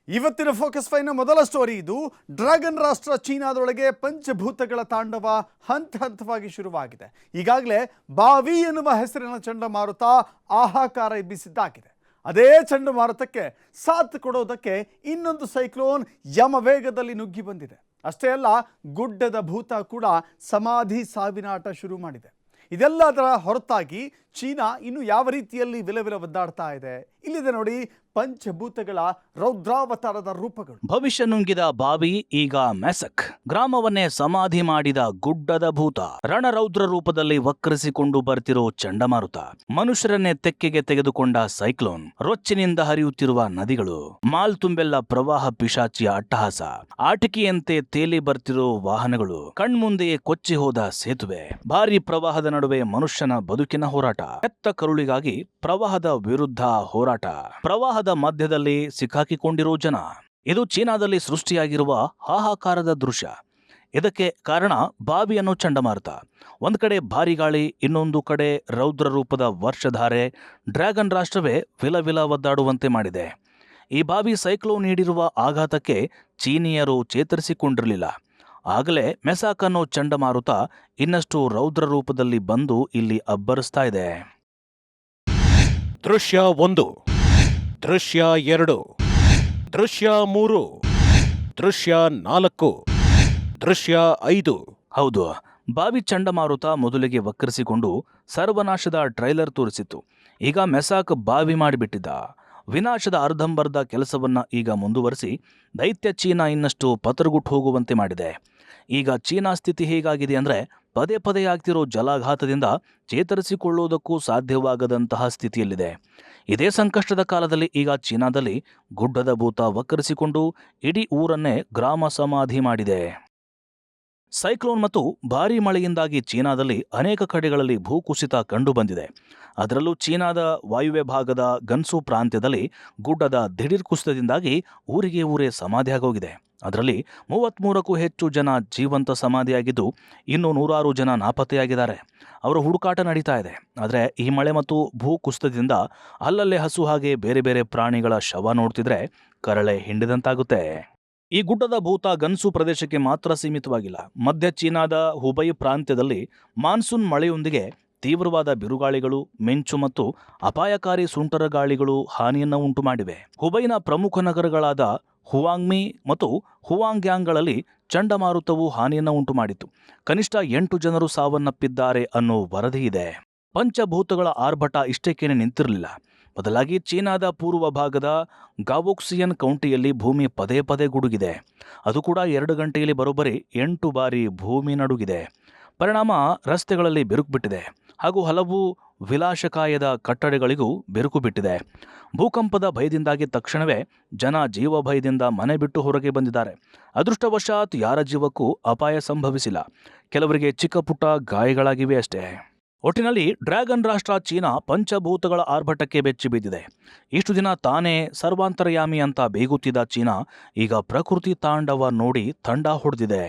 ಇವತ್ತಿನ ಫೋಕಸ್ ಫೈವ್ನ ಮೊದಲ ಸ್ಟೋರಿ ಇದು. ಡ್ರ್ಯಾಗನ್ ರಾಷ್ಟ್ರ ಚೀನಾದೊಳಗೆ ಪಂಚಭೂತಗಳ ತಾಂಡವ ಹಂತ ಹಂತವಾಗಿ ಶುರುವಾಗಿದೆ. ಈಗಾಗಲೇ ಬಾವಿ ಎನ್ನುವ ಹೆಸರಿನ ಚಂಡಮಾರುತ ಆಹಾಕಾರ ಎಬ್ಬಿಸಿದ್ದಾಗಿದೆ. ಅದೇ ಚಂಡಮಾರುತಕ್ಕೆ ಸಾಥ್ ಕೊಡೋದಕ್ಕೆ ಇನ್ನೊಂದು ಸೈಕ್ಲೋನ್ ಯಮ ವೇಗದಲ್ಲಿ ನುಗ್ಗಿ ಬಂದಿದೆ. ಅಷ್ಟೇ ಅಲ್ಲ, ಗುಡ್ಡದ ಭೂತ ಕೂಡ ಸಮಾಧಿ ಸಾವಿನಾಟ ಶುರು ಮಾಡಿದೆ. ಇದೆಲ್ಲದರ ಹೊರತಾಗಿ ಚೀನಾ ಇನ್ನು ಯಾವ ರೀತಿಯಲ್ಲಿ ವಿಲವಿಲ ಒದ್ದಾಡ್ತಾ ಇದೆ ಇಲ್ಲಿದೆ ನೋಡಿ. ಪಂಚಭೂತಗಳ ರೌದ್ರಾವತಾರದ ರೂಪಗಳು. ಭವಿಷ್ಯ ನುಂಗಿದ ಬಾವಿ ಈಗ ಮೆಸಕ್, ಗ್ರಾಮವನ್ನೇ ಸಮಾಧಿ ಮಾಡಿದ ಗುಡ್ಡದ ಭೂತ, ರಣರೌದ್ರ ರೂಪದಲ್ಲಿ ವಕ್ರಿಸಿಕೊಂಡು ಬರ್ತಿರೋ ಚಂಡಮಾರುತ, ಮನುಷ್ಯರನ್ನೇ ತೆಕ್ಕೆಗೆ ತೆಗೆದುಕೊಂಡ ಸೈಕ್ಲೋನ್, ರೊಚ್ಚಿನಿಂದ ಹರಿಯುತ್ತಿರುವ ನದಿಗಳು, ಮಾಲ್ ತುಂಬೆಲ್ಲ ಪ್ರವಾಹ ಪಿಶಾಚಿಯ ಅಟ್ಟಹಾಸ, ಆಟಿಕೆಯಂತೆ ತೇಲಿ ಬರ್ತಿರೋ ವಾಹನಗಳು, ಕಣ್ಮುಂದೆಯೇ ಕೊಚ್ಚಿ ಹೋದ ಸೇತುವೆ, ಭಾರೀ ಪ್ರವಾಹದ ನಡುವೆ ಮನುಷ್ಯನ ಬದುಕಿನ ಹೋರಾಟ, ಎತ್ತ ಕರುಳಿಗಾಗಿ ಪ್ರವಾಹದ ವಿರುದ್ಧ ಹೋರಾಟ, ಪ್ರವಾಹದ ಮಧ್ಯದಲ್ಲಿ ಸಿಕ್ಕಾಕಿಕೊಂಡಿರೋ ಜನ. ಇದು ಚೀನಾದಲ್ಲಿ ಸೃಷ್ಟಿಯಾಗಿರುವ ಹಾಹಾಕಾರದ ದೃಶ್ಯ. ಇದಕ್ಕೆ ಕಾರಣ ಬಾವಿ ಅನ್ನೋ ಚಂಡಮಾರುತ. ಒಂದು ಕಡೆ ಭಾರಿ ಗಾಳಿ, ಇನ್ನೊಂದು ಕಡೆ ರೌದ್ರ ರೂಪದ ವರ್ಷಧಾರೆ ಡ್ರ್ಯಾಗನ್ ರಾಷ್ಟ್ರವೇ ವಿಲವಿಲ ಒದ್ದಾಡುವಂತೆ ಮಾಡಿದೆ. ಈ ಬಾವಿ ಸೈಕ್ಲೋನ್ ನೀಡಿರುವ ಆಘಾತಕ್ಕೆ ಚೀನಿಯರು ಚೇತರಿಸಿಕೊಂಡಿರಲಿಲ್ಲ. ಆಗಲೇ ಮೆಸಾಕ್ ಅನ್ನೋ ಚಂಡಮಾರುತ ಇನ್ನಷ್ಟು ರೌದ್ರ ರೂಪದಲ್ಲಿ ಬಂದು ಇಲ್ಲಿ ಅಬ್ಬರಿಸ್ತಾ ಇದೆ. ದೃಶ್ಯ 1, ದೃಶ್ಯ 2, ದೃಶ್ಯ 3, ದೃಶ್ಯ 4, ದೃಶ್ಯ 5. ಹೌದು, ಬಾವಿ ಚಂಡಮಾರುತ ಮೊದಲಿಗೆ ವಕ್ರಿಸಿಕೊಂಡು ಸರ್ವನಾಶದ ಟ್ರೈಲರ್ ತೋರಿಸಿತ್ತು. ಈಗ ಮೆಸಾಕ್ ಬಾವಿ ಮಾಡಿಬಿಟ್ಟಿದ್ದ. ವಿನಾಶದ ಅರ್ಧಂಬರ್ಧ ಕೆಲಸವನ್ನ ಈಗ ಮುಂದುವರಿಸಿ ದೈತ್ಯ ಚೀನಾ ಇನ್ನಷ್ಟು ಪತರಗುಟ್ಟು ಹೋಗುವಂತೆ ಮಾಡಿದೆ. ಈಗ ಚೀನಾ ಸ್ಥಿತಿ ಹೇಗಾಗಿದೆ ಅಂದರೆ, ಪದೇ ಪದೇ ಆಗ್ತಿರೋ ಜಲಾಘಾತದಿಂದ ಚೇತರಿಸಿಕೊಳ್ಳುವುದಕ್ಕೂ ಸಾಧ್ಯವಾಗದಂತಹ ಸ್ಥಿತಿಯಲ್ಲಿದೆ. ಇದೇ ಸಂಕಷ್ಟದ ಕಾಲದಲ್ಲಿ ಈಗ ಚೀನಾದಲ್ಲಿ ಗುಡ್ಡದ ಭೂತ ವಕ್ರಿಸಿಕೊಂಡು ಇಡೀ ಊರನ್ನೇ ಗ್ರಾಮ ಸಮಾಧಿ ಮಾಡಿದೆ. ಸೈಕ್ಲೋನ್ ಮತ್ತು ಭಾರೀ ಮಳೆಯಿಂದಾಗಿ ಚೀನಾದಲ್ಲಿ ಅನೇಕ ಕಡೆಗಳಲ್ಲಿ ಭೂಕುಸಿತ ಕಂಡುಬಂದಿದೆ. ಅದರಲ್ಲೂ ಚೀನಾದ ವಾಯುವ್ಯ ಭಾಗದ ಗನ್ಸು ಪ್ರಾಂತ್ಯದಲ್ಲಿ ಗುಡ್ಡದ ದಿಢೀರ್ ಕುಸಿತದಿಂದಾಗಿ ಊರಿಗೆ ಊರೇ ಸಮಾಧಿಯಾಗೋಗಿದೆ. ಅದರಲ್ಲಿ 33ಕ್ಕೂ ಹೆಚ್ಚು ಜನ ಜೀವಂತ ಸಮಾಧಿಯಾಗಿದ್ದು, ಇನ್ನೂ 100 ಜನ ನಾಪತ್ತೆಯಾಗಿದ್ದಾರೆ. ಅವರ ಹುಡುಕಾಟ ನಡೀತಾ ಇದೆ. ಆದರೆ ಈ ಮಳೆ ಮತ್ತು ಭೂ ಕುಸಿತದಿಂದ ಅಲ್ಲಲ್ಲೇ ಹಸು ಹಾಗೆ ಬೇರೆ ಬೇರೆ ಪ್ರಾಣಿಗಳ ಶವ ನೋಡ್ತಿದ್ರೆ ಕರಳೆ ಹಿಂಡಿದಂತಾಗುತ್ತೆ. ಈ ಗುಡ್ಡದ ಭೂತ ಗನ್ಸು ಪ್ರದೇಶಕ್ಕೆ ಮಾತ್ರ ಸೀಮಿತವಾಗಿಲ್ಲ. ಮಧ್ಯ ಚೀನಾದ ಹುಬೈ ಪ್ರಾಂತ್ಯದಲ್ಲಿ ಮಾನ್ಸೂನ್ ಮಳೆಯೊಂದಿಗೆ ತೀವ್ರವಾದ ಬಿರುಗಾಳಿಗಳು, ಮಿಂಚು ಮತ್ತು ಅಪಾಯಕಾರಿ ಸುಂಟರ ಗಾಳಿಗಳು ಹಾನಿಯನ್ನು ಉಂಟು ಮಾಡಿವೆ. ಹುಬೈನ ಪ್ರಮುಖ ನಗರಗಳಾದ ಹುವಾಂಗ್ಮಿ ಮತ್ತು ಹುವಾಂಗ್ಯಾಂಗ್ಗಳಲ್ಲಿ ಚಂಡಮಾರುತವು ಹಾನಿಯನ್ನು ಉಂಟು ಮಾಡಿತು. ಕನಿಷ್ಠ 8 ಜನರು ಸಾವನ್ನಪ್ಪಿದ್ದಾರೆ ಅನ್ನೋ ವರದಿ ಇದೆ. ಪಂಚಭೂತಗಳ ಆರ್ಭಟ ಇಷ್ಟಕ್ಕೇನೆ ನಿಂತಿರಲಿಲ್ಲ. ಬದಲಾಗಿ ಚೀನಾದ ಪೂರ್ವ ಭಾಗದ ಗಾವೋಕ್ಸಿಯನ್ ಕೌಂಟಿಯಲ್ಲಿ ಭೂಮಿ ಪದೇ ಪದೇ ಗುಡುಗಿದೆ. ಅದು ಕೂಡ 2 ಗಂಟೆಯಲ್ಲಿ ಬರೋಬ್ಬರಿ 8 ಬಾರಿ ಭೂಮಿ ನಡುಗಿದೆ. ಪರಿಣಾಮ ರಸ್ತೆಗಳಲ್ಲಿ ಬಿರುಕು ಬಿಟ್ಟಿದೆ ಹಾಗೂ ಹಲವು ವಿಲಾಸಕಾಯದ ಕಟ್ಟಡಗಳಿಗೂ ಬಿರುಕು ಬಿಟ್ಟಿದೆ. ಭೂಕಂಪದ ಭಯದಿಂದಾಗಿ ತಕ್ಷಣವೇ ಜನ ಜೀವ ಭಯದಿಂದ ಮನೆ ಬಿಟ್ಟು ಹೊರಗೆ ಬಂದಿದ್ದಾರೆ. ಅದೃಷ್ಟವಶಾತ್ ಯಾರ ಜೀವಕ್ಕೂ ಅಪಾಯ ಸಂಭವಿಸಿಲ್ಲ. ಕೆಲವರಿಗೆ ಚಿಕ್ಕ ಪುಟ್ಟ ಗಾಯಗಳಾಗಿವೆ ಅಷ್ಟೇ. ಒಟ್ಟಿನಲ್ಲಿ ಡ್ರ್ಯಾಗನ್ ರಾಷ್ಟ್ರ ಚೀನಾ ಪಂಚಭೂತಗಳ ಆರ್ಭಟಕ್ಕೆ ಬೆಚ್ಚಿ ಬಿದ್ದಿದೆ. ಇಷ್ಟು ದಿನ ತಾನೇ ಸರ್ವಾಂತರ್ಯಾಮಿ ಅಂತ ಬೇಗುತ್ತಿದ್ದ ಚೀನಾ ಈಗ ಪ್ರಕೃತಿ ತಾಂಡವ ನೋಡಿ ತಂಡ ಹೊಡೆದಿದೆ.